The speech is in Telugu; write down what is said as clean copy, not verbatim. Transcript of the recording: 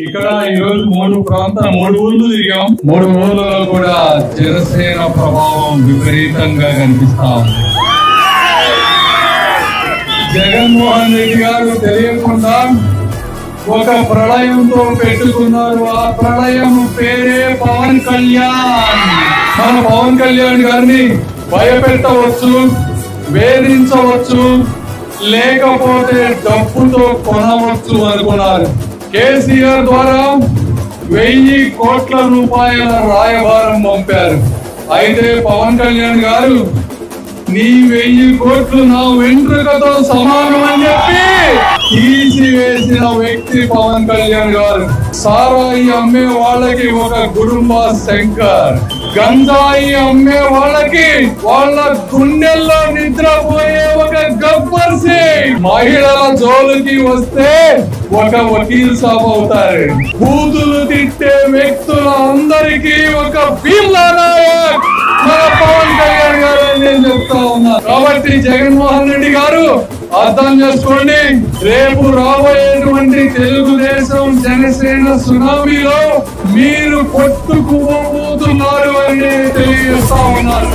ఇక్కడ ఈరోజు 3 ఊర్లు తిరిగాం. 3 ఊర్లలో కూడా జనసేన ప్రభావం విపరీతంగా కనిపిస్తా ఉంది. జగన్మోహన్ రెడ్డి గారు తెలియకుండా ఒక ప్రళయంతో పెట్టుకున్నారు. ఆ ప్రళయం పేరే పవన్ కళ్యాణ్. మన పవన్ కళ్యాణ్ గారిని భయపెట్టవచ్చు, వేధించవచ్చు, లేకపోతే డబ్బుతో కొనవచ్చు అనుకున్నారు. కేసీఆర్ ద్వారా 1000 కోట్ల రూపాయల రాయబారం పంపారు. అయితే పవన్ కళ్యాణ్ గారు నీ 1000 కోట్లు నా వెంట్రుకతో సమానం అని చెప్పి తీసివేసిన వ్యక్తి పవన్ కళ్యాణ్ గారు. సారాయి అమ్మే వాళ్ళకి ఒక గుడుంబ శంకర్, గంజాయి అమ్మే వాళ్ళకి వాళ్ళ గుండెల్లో నిద్రపోయే ఒక గబ్బర్ సింగ్, మహిళల జోలికి వస్తే ఒక వకీల్ సాబ్ అవుతారు. బూతులు తిట్టే వ్యక్తుల అందరికీ ఒక భీమ్లా నాయక్ మన పవన్ కళ్యాణ్ గారు నేను చెప్తా ఉన్నా. కాబట్టి జగన్మోహన్ రెడ్డి గారు అర్థం చేసుకోండి, రేపు రాబోయేటువంటి తెలుగుదేశం జనసేన సునామీలో మీరు కొట్టుకుపోతున్నారు అని తెలియజేస్తా ఉన్నారు.